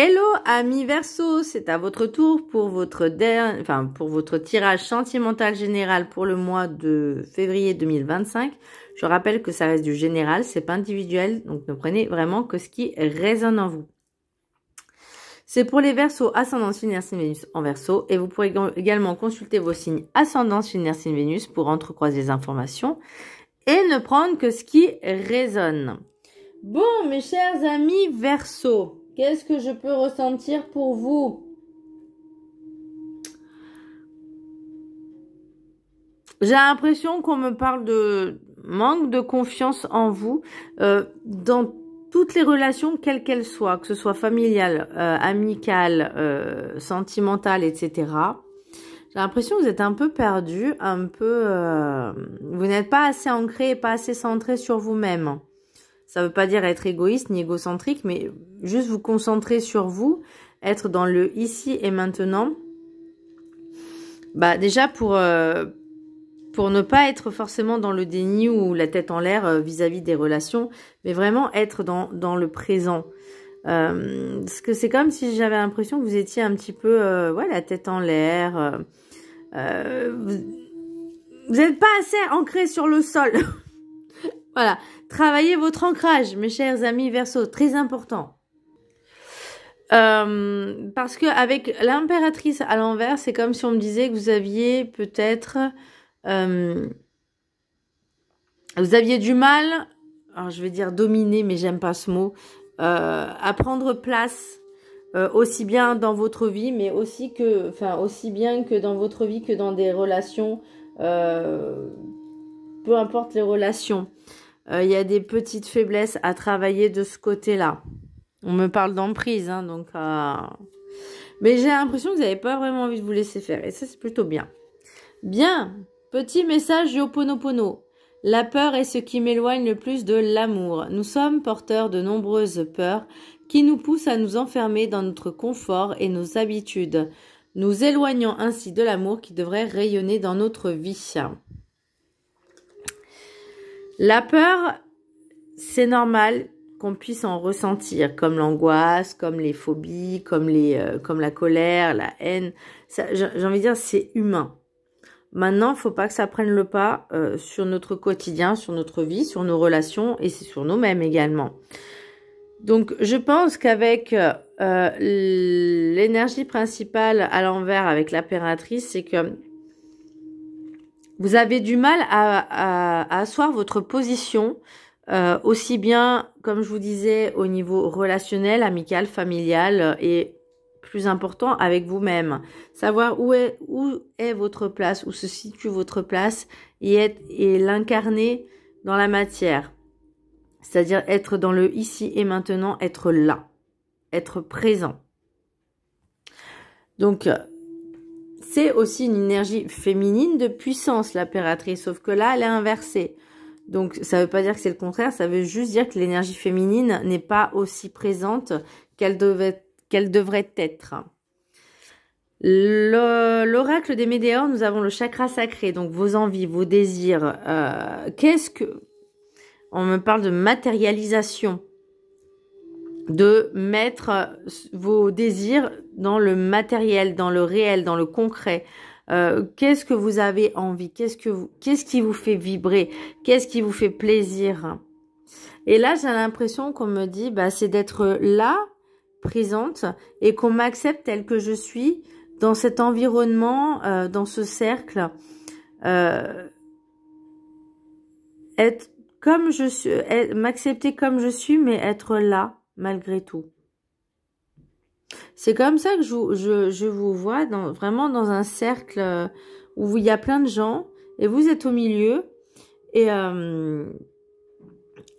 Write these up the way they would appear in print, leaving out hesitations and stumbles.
Hello amis Verseau, c'est à votre tour pour votre pour votre tirage sentimental général pour le mois de février 2025. Je rappelle que ça reste du général, c'est pas individuel, donc ne prenez vraiment que ce qui résonne en vous. C'est pour les Verseaux ascendant signe signe Vénus en Verseau et vous pourrez également consulter vos signes ascendant signe signe Vénus pour entrecroiser les informations et ne prendre que ce qui résonne. Bon mes chers amis Verseau. Qu'est-ce que je peux ressentir pour vous? J'ai l'impression qu'on me parle de manque de confiance en vous dans toutes les relations, quelles qu'elles soient, que ce soit familiale, amicale, sentimentale, etc. J'ai l'impression que vous êtes un peu perdu, vous n'êtes pas assez ancré et pas assez centré sur vous-même. Ça veut pas dire être égoïste ni égocentrique, mais juste vous concentrer sur vous, être dans le ici et maintenant. Bah déjà pour ne pas être forcément dans le déni ou la tête en l'air vis-à-vis des relations, mais vraiment être dans le présent. Parce que c'est comme si j'avais l'impression que vous étiez un petit peu ouais, la tête en l'air. Vous n'êtes pas assez ancré sur le sol. Voilà, travaillez votre ancrage, mes chers amis Verseau, très important. Parce que avec l'impératrice à l'envers, c'est comme si on me disait que vous aviez peut-être... vous aviez du mal, alors je vais dire dominer, mais j'aime pas ce mot, à prendre place aussi bien dans votre vie, mais aussi bien que dans votre vie que dans des relations, peu importe les relations. Il y a des petites faiblesses à travailler de ce côté-là. On me parle d'emprise, hein, donc... Mais j'ai l'impression que vous n'avez pas vraiment envie de vous laisser faire. Et ça, c'est plutôt bien. Bien. Petit message du Ho'oponopono. La peur est ce qui m'éloigne le plus de l'amour. Nous sommes porteurs de nombreuses peurs qui nous poussent à nous enfermer dans notre confort et nos habitudes, nous éloignant ainsi de l'amour qui devrait rayonner dans notre vie. La peur, c'est normal qu'on puisse en ressentir, comme l'angoisse, comme les phobies, comme la colère, la haine. J'ai envie de dire, c'est humain. Maintenant, faut pas que ça prenne le pas sur notre quotidien, sur notre vie, sur nos relations et sur nous-mêmes également. Donc, je pense qu'avec l'énergie principale à l'envers avec l'impératrice, c'est que vous avez du mal à asseoir votre position, aussi bien, comme je vous disais, au niveau relationnel, amical, familial et plus important avec vous-même. Savoir où est votre place, où se situe votre place et l'incarner dans la matière. C'est-à-dire être dans le ici et maintenant, être là, être présent. Donc, c'est aussi une énergie féminine de puissance, l'impératrice, sauf que là, elle est inversée. Donc, ça ne veut pas dire que c'est le contraire, ça veut juste dire que l'énergie féminine n'est pas aussi présente qu'elle devrait être. L'oracle des météores, nous avons le chakra sacré, donc vos envies, vos désirs. On me parle de matérialisation, de mettre vos désirs dans le matériel, dans le réel, dans le concret. Qu'est-ce que vous avez envie? Qu'est-ce qui vous fait vibrer? Qu'est-ce qui vous fait plaisir? Et là, j'ai l'impression qu'on me dit, bah, c'est d'être là, présente, et qu'on m'accepte tel que je suis, dans cet environnement, dans ce cercle. Être comme je suis, m'accepter comme je suis, mais être là, malgré tout. C'est comme ça que je vous vois vraiment dans un cercle où il y a plein de gens et vous êtes au milieu et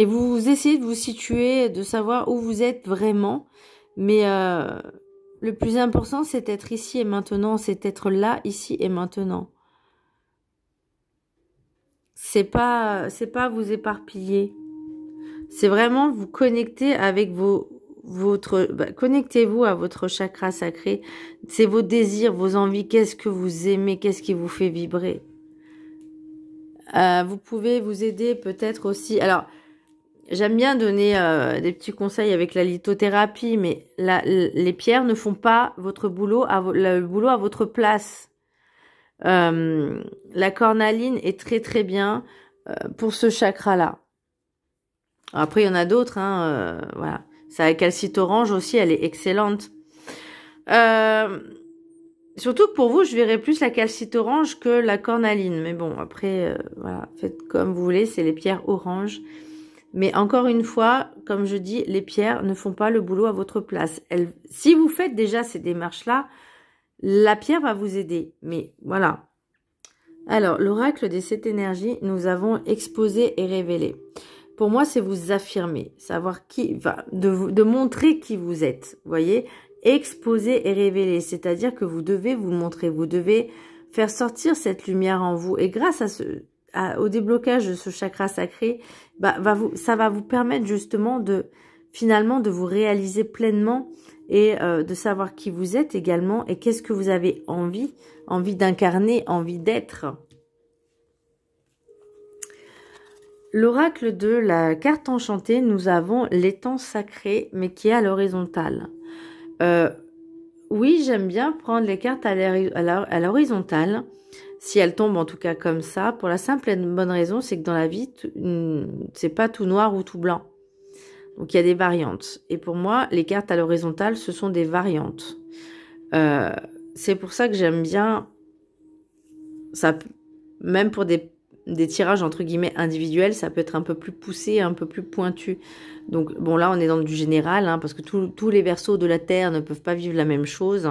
vous essayez de vous situer, de savoir où vous êtes vraiment. Mais le plus important, c'est d'être ici et maintenant, c'est être là, ici et maintenant. C'est pas vous éparpiller. C'est vraiment vous connecter avec connectez-vous à votre chakra sacré. C'est vos désirs, vos envies. Qu'est-ce que vous aimez? Qu'est-ce qui vous fait vibrer? Vous pouvez vous aider peut-être aussi. Alors, j'aime bien donner des petits conseils avec la lithothérapie, mais les pierres ne font pas votre boulot, le boulot à votre place. La cornaline est très très bien pour ce chakra-là. Après, il y en a d'autres, hein, voilà. Ça, la calcite orange aussi, elle est excellente. Surtout que pour vous, je verrais plus la calcite orange que la cornaline. Mais bon, après, voilà, faites comme vous voulez, c'est les pierres oranges. Mais encore une fois, comme je dis, les pierres ne font pas le boulot à votre place. Si vous faites déjà ces démarches-là, la pierre va vous aider. Mais voilà. Alors, l'oracle des 7 énergies, nous avons exposé et révélé. Pour moi, c'est vous affirmer, savoir qui, de montrer qui vous êtes. Vous voyez, exposer et révéler, c'est-à-dire que vous devez vous montrer, vous devez faire sortir cette lumière en vous. Et grâce au déblocage de ce chakra sacré, ça va vous permettre justement finalement de vous réaliser pleinement et de savoir qui vous êtes également et qu'est-ce que vous avez envie d'incarner, envie d'être. L'oracle de la carte enchantée, nous avons l'étang sacré, mais qui est à l'horizontale. Oui, j'aime bien prendre les cartes à l'horizontale, si elles tombent en tout cas comme ça, pour la simple et bonne raison, c'est que dans la vie, c'est pas tout noir ou tout blanc. Donc il y a des variantes. Et pour moi, les cartes à l'horizontale, ce sont des variantes. C'est pour ça que j'aime bien, ça, même pour des tirages entre guillemets individuels, ça peut être un peu plus poussé, un peu plus pointu. Donc bon, là on est dans du général, hein, parce que tous les versos de la Terre ne peuvent pas vivre la même chose.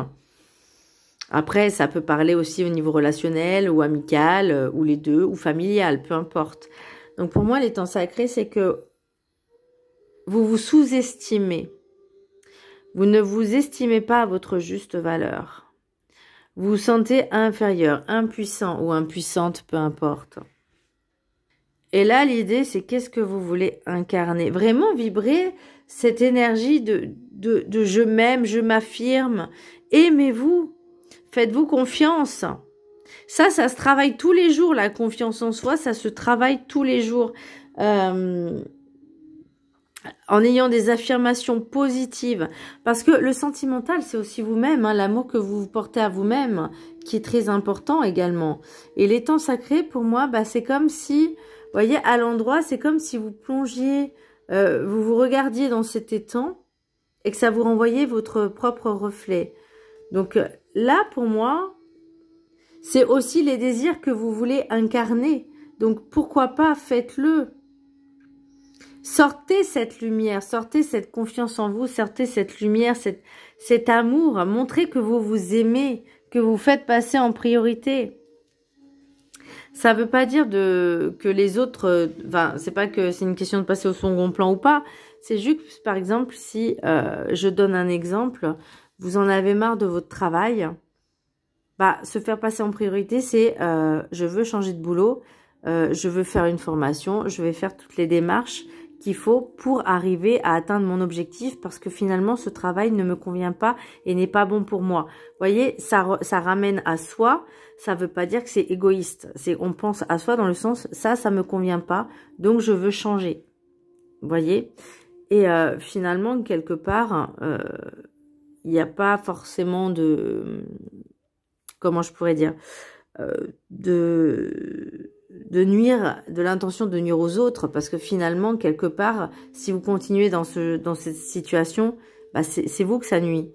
Après, ça peut parler aussi au niveau relationnel ou amical, ou les deux, ou familial, peu importe. Donc pour moi, l'étang sacré, c'est que vous vous sous-estimez. Vous ne vous estimez pas à votre juste valeur. Vous vous sentez inférieur, impuissant ou impuissante, peu importe. Et là, l'idée, c'est qu'est-ce que vous voulez incarner. Vraiment vibrer cette énergie de je m'aime, je m'affirme. Aimez-vous. Faites-vous confiance. Ça se travaille tous les jours. La confiance en soi, ça se travaille tous les jours. En ayant des affirmations positives. Parce que le sentimental, c'est aussi vous-même, hein, l'amour que vous portez à vous-même, qui est très important également. Et l'étang sacré, pour moi, c'est comme si, vous voyez, à l'endroit, c'est comme si vous plongiez, vous vous regardiez dans cet étang et que ça vous renvoyait votre propre reflet. Donc là, pour moi, c'est aussi les désirs que vous voulez incarner. Donc pourquoi pas, faites-le. Sortez cette lumière, sortez cette confiance en vous, sortez cette lumière, cet amour. Montrez que vous vous aimez, que vous faites passer en priorité. Ça veut pas dire que les autres... c'est pas que c'est une question de passer au second plan ou pas. C'est juste, par exemple, si je donne un exemple, vous en avez marre de votre travail, se faire passer en priorité, c'est je veux changer de boulot, je veux faire une formation, je vais faire toutes les démarches qu'il faut pour arriver à atteindre mon objectif parce que finalement ce travail ne me convient pas et n'est pas bon pour moi. Vous voyez, ça ramène à soi, ça veut pas dire que c'est égoïste. On pense à soi dans le sens ça me convient pas, donc je veux changer. Vous voyez? Et finalement, quelque part, il n'y a pas forcément de... Comment je pourrais dire de nuire, de l'intention de nuire aux autres, parce que finalement, quelque part, si vous continuez dans cette situation, c'est vous que ça nuit.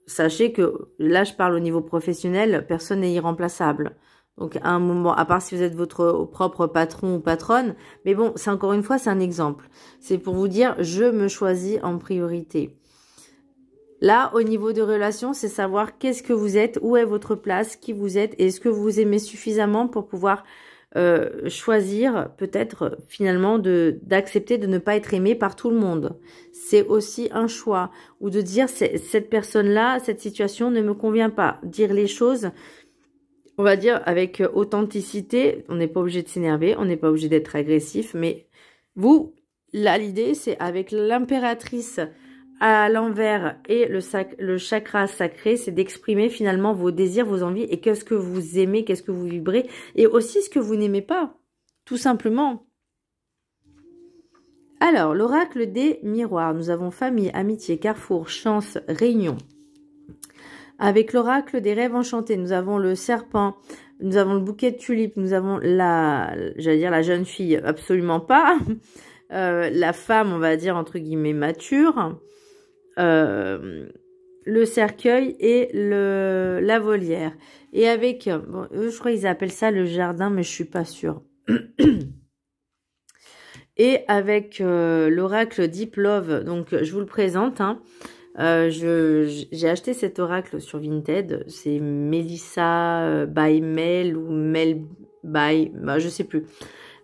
Sachez que, là je parle au niveau professionnel, personne n'est irremplaçable. Donc à un moment, à part si vous êtes votre propre patron ou patronne, mais bon, c'est encore une fois, c'est un exemple. C'est pour vous dire, je me choisis en priorité. Là, au niveau de relations, c'est savoir qu'est-ce que vous êtes, où est votre place, qui vous êtes, et est-ce que vous vous aimez suffisamment pour pouvoir choisir peut-être finalement d'accepter de ne pas être aimé par tout le monde. C'est aussi un choix. Ou de dire, cette personne-là, cette situation ne me convient pas. Dire les choses, on va dire, avec authenticité. On n'est pas obligé de s'énerver, on n'est pas obligé d'être agressif, mais vous, là, l'idée, c'est avec l'impératrice à l'envers et le chakra sacré, c'est d'exprimer finalement vos désirs, vos envies et qu'est-ce que vous aimez, qu'est-ce que vous vibrez et aussi ce que vous n'aimez pas, tout simplement. Alors, l'oracle des miroirs. Nous avons famille, amitié, carrefour, chance, réunion. Avec l'oracle des rêves enchantés, nous avons le serpent, nous avons le bouquet de tulipes, nous avons j'allais dire la jeune fille, absolument pas. La femme, on va dire, entre guillemets, mature. Le cercueil et la volière. Et avec, bon, eux, je crois qu'ils appellent ça le jardin, mais je suis pas sûre. Et avec l'oracle Deep Love, donc je vous le présente. Hein. J'ai acheté cet oracle sur Vinted. C'est Melissa by Mel ou Mel by, bah, je sais plus.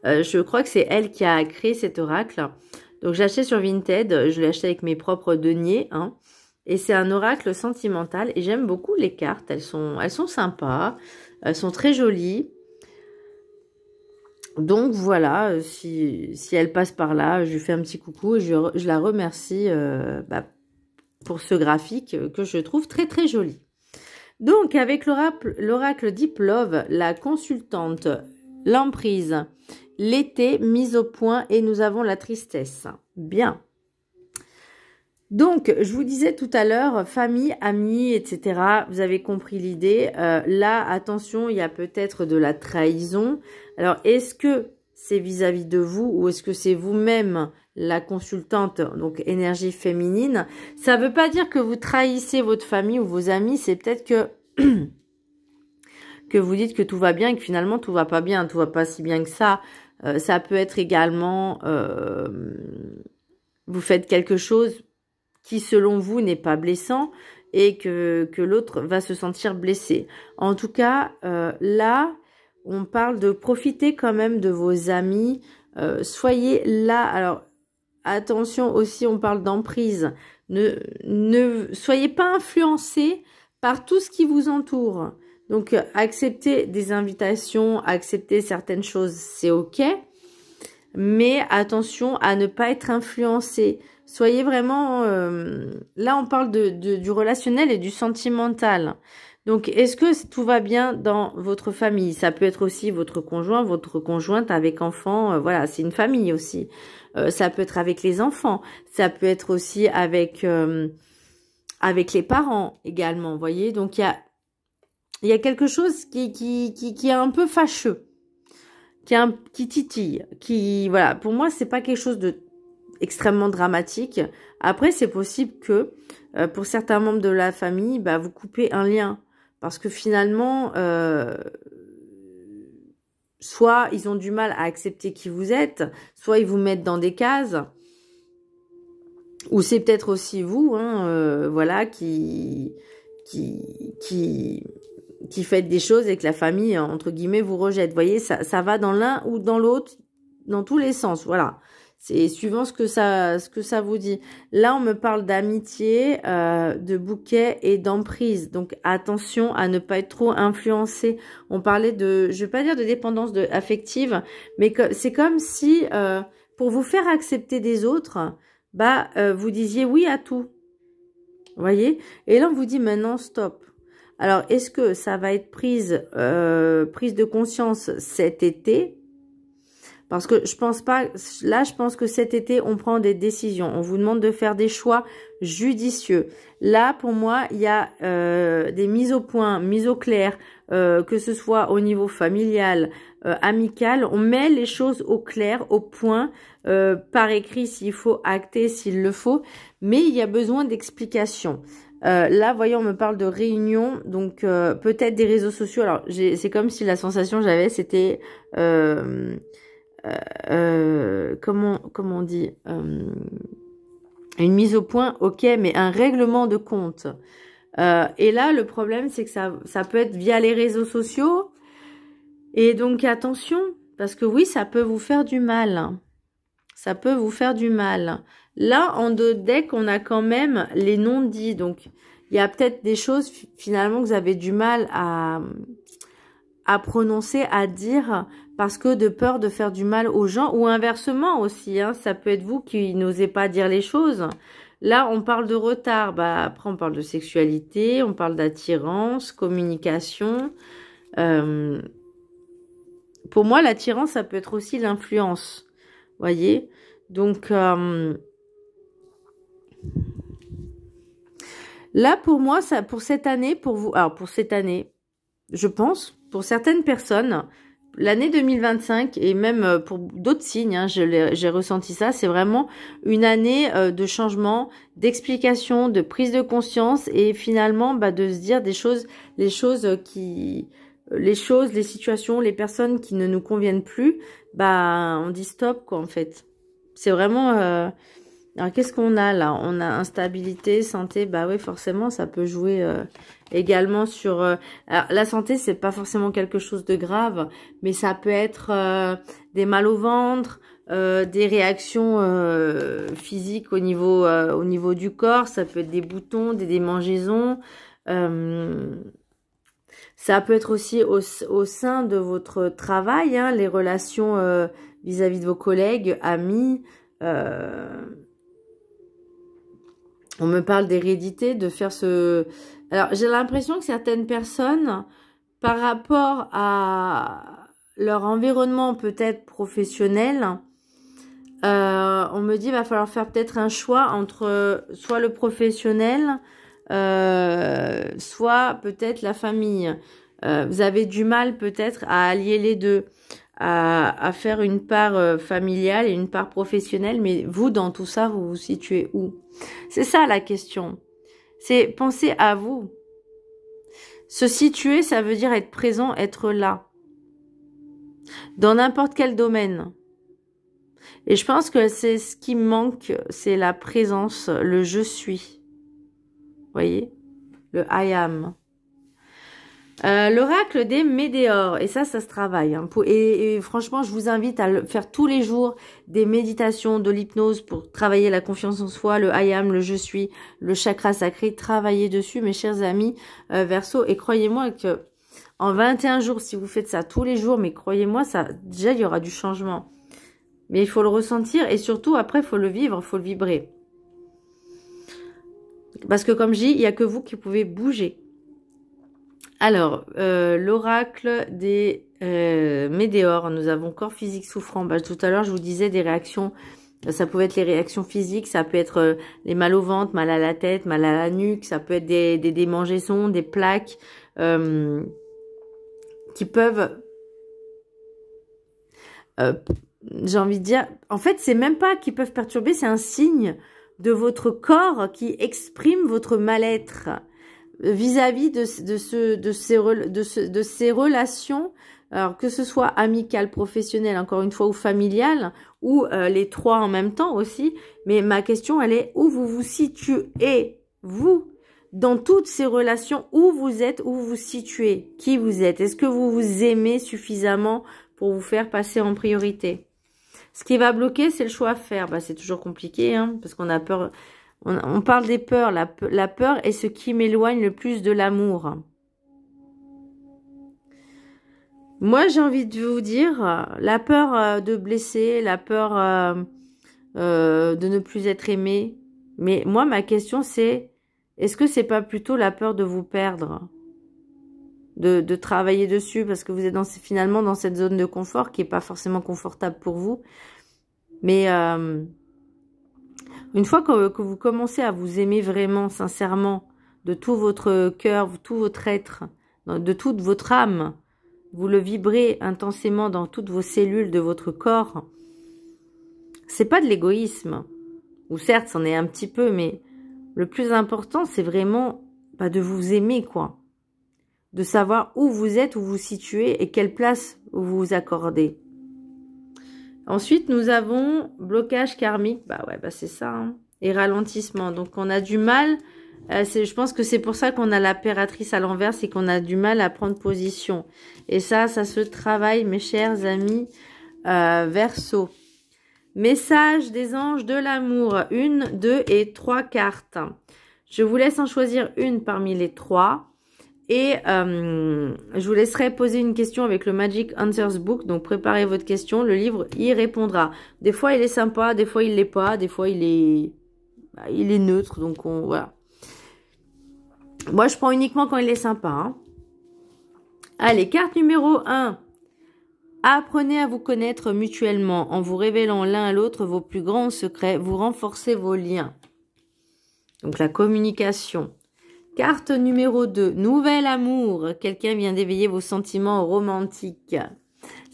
Je crois que c'est elle qui a créé cet oracle. Donc j'ai acheté sur Vinted. Je l'ai acheté avec mes propres deniers. Hein. Et c'est un oracle sentimental. Et j'aime beaucoup les cartes. Elles sont sympas. Elles sont très jolies. Donc voilà, si elle passe par là, je lui fais un petit coucou et je la remercie pour ce graphique que je trouve très très joli. Donc avec l'oracle Deep Love, la consultante, l'emprise, l'été, mise au point et nous avons la tristesse. Bien. Donc, je vous disais tout à l'heure, famille, amis, etc. Vous avez compris l'idée. Là, attention, il y a peut-être de la trahison. Alors, est-ce que c'est vis-à-vis de vous ou est-ce que c'est vous-même la consultante, donc énergie féminine? Ça ne veut pas dire que vous trahissez votre famille ou vos amis. C'est peut-être que vous dites que tout va bien et que finalement tout va pas bien, tout va pas si bien que ça. Ça peut être également, vous faites quelque chose qui selon vous n'est pas blessant et que l'autre va se sentir blessé. En tout cas, là, on parle de profiter quand même de vos amis. Soyez là. Alors, attention aussi, on parle d'emprise. Ne soyez pas influencés par tout ce qui vous entoure. Donc, accepter des invitations, accepter certaines choses, c'est OK. Mais attention à ne pas être influencé. Soyez vraiment... là, on parle du relationnel et du sentimental. Donc, est-ce que tout va bien dans votre famille? Ça peut être aussi votre conjoint, votre conjointe avec enfants. Voilà, c'est une famille aussi. Ça peut être avec les enfants. Ça peut être aussi avec les parents également. Vous voyez? Donc, il y a quelque chose qui est un peu fâcheux. Qui titille. Voilà, pour moi, c'est pas quelque chose de extrêmement dramatique. Après, c'est possible que pour certains membres de la famille, vous coupez un lien. Parce que finalement, soit ils ont du mal à accepter qui vous êtes, soit ils vous mettent dans des cases. Ou c'est peut-être aussi vous, hein, voilà, qui faites des choses et que la famille, entre guillemets, vous rejette. Vous voyez, ça va dans l'un ou dans l'autre, dans tous les sens. Voilà. C'est suivant ce que ça vous dit. Là, on me parle d'amitié, de bouquet et d'emprise. Donc, attention à ne pas être trop influencé. On parlait de, je vais pas dire de dépendance affective, mais c'est comme si, pour vous faire accepter des autres, vous disiez oui à tout. Vous voyez? Et là, on vous dit maintenant, stop. Alors, est-ce que ça va être prise de conscience cet été? Parce que je pense pas, là je pense que cet été on prend des décisions, on vous demande de faire des choix judicieux. Là pour moi il y a des mises au point, mises au clair, que ce soit au niveau familial, amical, on met les choses au clair, au point, par écrit s'il faut, acter s'il le faut, mais il y a besoin d'explications. Là, voyons, on me parle de réunion, donc peut-être des réseaux sociaux. Alors c'est comme si la sensation que j'avais c'était... comment on dit, une mise au point, ok, mais un règlement de compte. Et là, le problème, c'est que ça peut être via les réseaux sociaux. Et donc, attention, parce que oui, ça peut vous faire du mal. Ça peut vous faire du mal. Là, en deux decks, on a quand même les non-dits. Donc, il y a peut-être des choses, finalement, que vous avez du mal à prononcer, à dire, parce que de peur de faire du mal aux gens, ou inversement aussi, hein, ça peut être vous qui n'osez pas dire les choses. Là, on parle de retard, après on parle de sexualité, on parle d'attirance, communication. Pour moi, l'attirance, ça peut être aussi l'influence, voyez. Donc, là, pour moi, ça, pour cette année, pour vous, alors pour cette année, je pense, pour certaines personnes, l'année 2025 et même pour d'autres signes, hein, j'ai ressenti ça, c'est vraiment une année de changement, d'explication, de prise de conscience et finalement de se dire les situations, les personnes qui ne nous conviennent plus, on dit stop quoi en fait. C'est vraiment alors, qu'est-ce qu'on a là? On a instabilité, santé. Bah oui, forcément, ça peut jouer également sur... alors, la santé, c'est pas forcément quelque chose de grave, mais ça peut être des mal au ventre, des réactions physiques au niveau du corps. Ça peut être des boutons, des démangeaisons. Ça peut être aussi au sein de votre travail, hein, les relations vis-à-vis de vos collègues, amis... on me parle d'hérédité, de faire ce... Alors, j'ai l'impression que certaines personnes, par rapport à leur environnement peut-être professionnel, on me dit, va falloir faire peut-être un choix entre soit le professionnel, soit peut-être la famille. Vous avez du mal peut-être à allier les deux, à faire une part familiale et une part professionnelle, mais vous, dans tout ça, vous vous situez où? C'est ça la question. C'est penser à vous. Se situer, ça veut dire être présent, être là. Dans n'importe quel domaine. Et je pense que c'est ce qui me manque, c'est la présence, le je suis. Vous voyez? Le I am. L'oracle des météores, et ça se travaille. Hein. Et franchement, je vous invite à faire tous les jours des méditations, de l'hypnose pour travailler la confiance en soi, le I am, le je suis, le chakra sacré. Travaillez dessus, mes chers amis Verseau. Et croyez-moi que en 21 jours, si vous faites ça tous les jours, mais croyez-moi, ça déjà, il y aura du changement. Mais il faut le ressentir et surtout, après, il faut le vivre, il faut le vibrer. Parce que comme je dis, il n'y a que vous qui pouvez bouger. Alors, l'oracle des météores, nous avons corps physique souffrant. Tout à l'heure, je vous disais des réactions, ça pouvait être les réactions physiques, ça peut être les mal au ventre, mal à la tête, mal à la nuque, ça peut être des démangeaisons, des plaques qui peuvent, j'ai envie de dire, en fait, c'est même pas qui peuvent perturber, c'est un signe de votre corps qui exprime votre mal-être vis-à-vis de ces relations, alors que ce soit amicales, professionnelles, encore une fois, ou familiales, ou les trois en même temps aussi. Mais ma question, elle est où vous vous situez, vous, dans toutes ces relations, où vous êtes, où vous vous situez, qui vous êtes. Est-ce que vous vous aimez suffisamment pour vous faire passer en priorité? Ce qui va bloquer, c'est le choix à faire. C'est toujours compliqué, hein, parce qu'on a peur... On parle des peurs. La peur est ce qui m'éloigne le plus de l'amour. Moi, j'ai envie de vous dire, la peur de blesser, la peur de ne plus être aimé. Mais moi, ma question, c'est, est-ce que c'est pas plutôt la peur de vous perdre? De travailler dessus, parce que vous êtes finalement dans cette zone de confort qui n'est pas forcément confortable pour vous. Mais... une fois que vous commencez à vous aimer vraiment, sincèrement, de tout votre cœur, tout votre être, de toute votre âme, vous le vibrez intensément dans toutes vos cellules de votre corps, c'est pas de l'égoïsme. Ou certes, c'en est un petit peu, mais le plus important, c'est vraiment de vous aimer, quoi. De savoir où vous êtes, où vous vous situez et quelle place vous vous accordez. Ensuite, nous avons blocage karmique. C'est ça. Hein. Et ralentissement. Donc, on a du mal. Je pense que c'est pour ça qu'on a l'impératrice à l'envers. C'est qu'on a du mal à prendre position. Et ça se travaille, mes chers amis Verseau. Message des anges de l'amour. 1, 2 et 3 cartes. Je vous laisse en choisir une parmi les 3. Et je vous laisserai poser une question avec le Magic Answers Book. Donc, préparez votre question. Le livre y répondra. Des fois, il est sympa. Des fois, il l'est pas. Des fois, il est neutre. Donc, voilà. Moi, je prends uniquement quand il est sympa. Hein. Allez, carte numéro 1. Apprenez à vous connaître mutuellement en vous révélant l'un à l'autre vos plus grands secrets. Vous renforcez vos liens. Donc la communication. Carte numéro 2. Nouvel amour. Quelqu'un vient d'éveiller vos sentiments romantiques.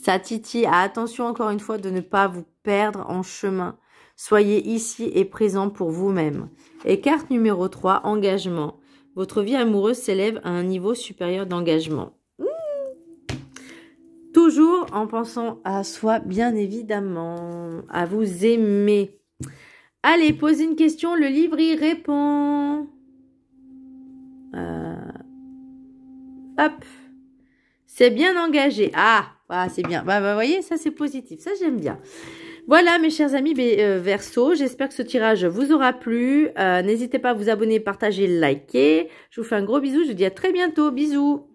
Ça titille. Attention encore une fois de ne pas vous perdre en chemin. Soyez ici et présent pour vous-même. Et carte numéro 3. Engagement. Votre vie amoureuse s'élève à un niveau supérieur d'engagement. Toujours en pensant à soi, bien évidemment. À vous aimer. Allez, posez une question. Le livre y répond. Hop. C'est bien engagé. Ah, c'est bien. Vous voyez, ça c'est positif. Ça, j'aime bien. Voilà, mes chers amis Verseau. J'espère que ce tirage vous aura plu. N'hésitez pas à vous abonner, partager, liker. Je vous fais un gros bisou. Je vous dis à très bientôt. Bisous.